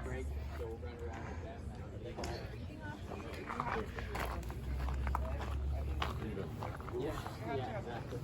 break, so we'll run around with them. Yeah, yeah, exactly.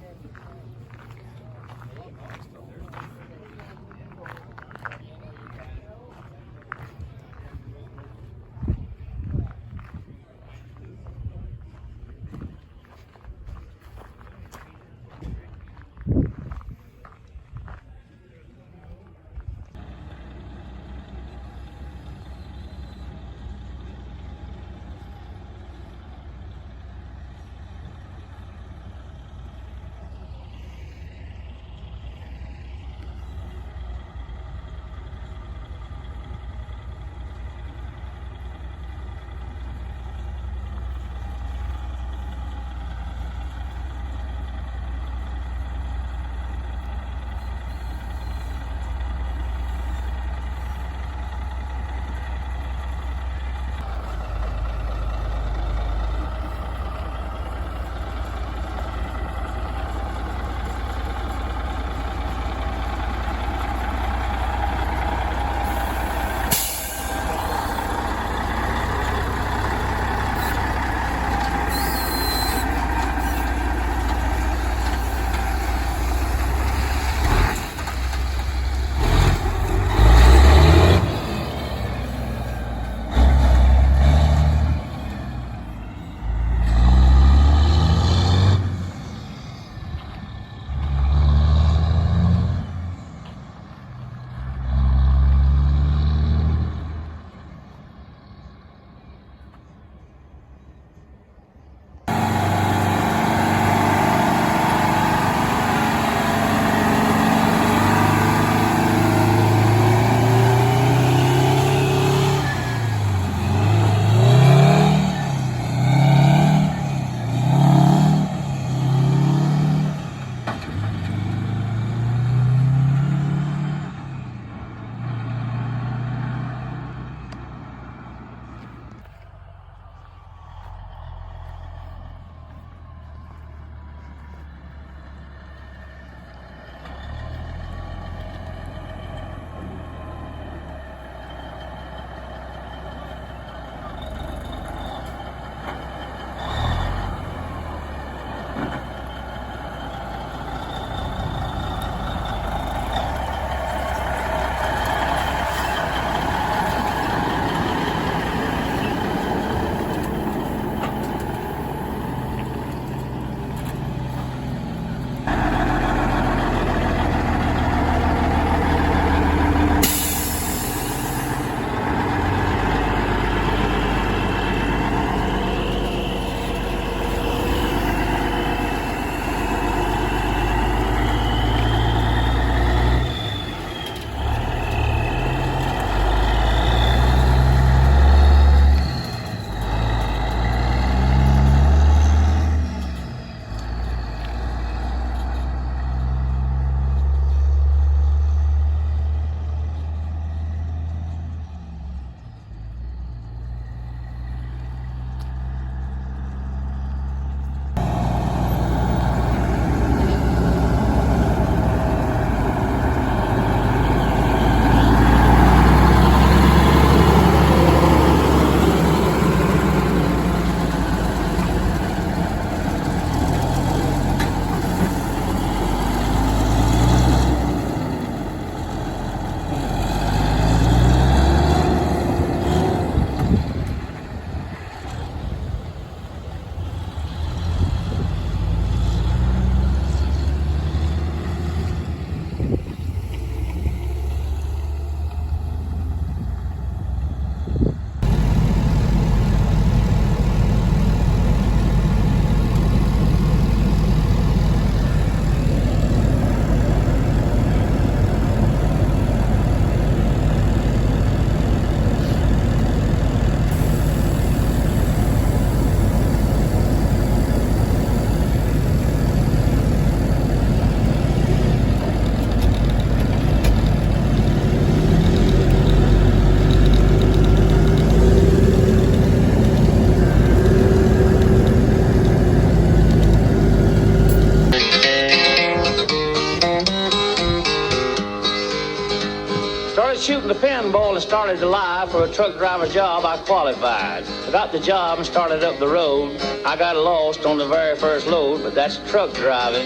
Started shooting the pinball and started to lie. For a truck driver job, I qualified. I got the job and started up the road. I got lost on the very first load, but that's truck driving.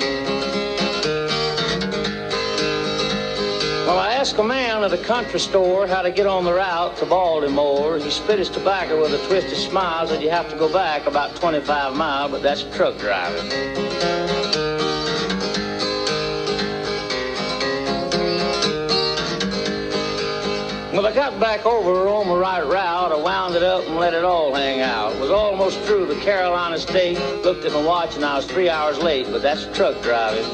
Well, I asked a man at a country store how to get on the route to Baltimore. He spit his tobacco with a twisted smile, said you have to go back about 25 miles, but that's truck driving. Well, I got back over on the right route. I wound it up and let it all hang out. Was almost through the Carolina State. Looked at my watch and I was 3 hours late, but that's truck driving.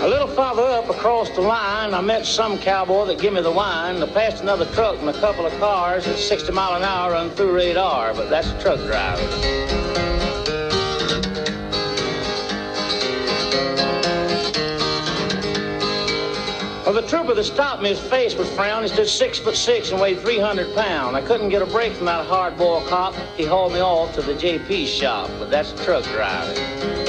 A little farther up across the line, I met some cowboy that give me the wine. I passed another truck and a couple of cars at 60 miles an hour run through radar, but that's truck driving. Well, the trooper that stopped me, his face was frowned. He stood 6'6" and weighed 300 pounds. I couldn't get a break from that hard-boiled cop. He hauled me off to the JP shop, but that's truck driving.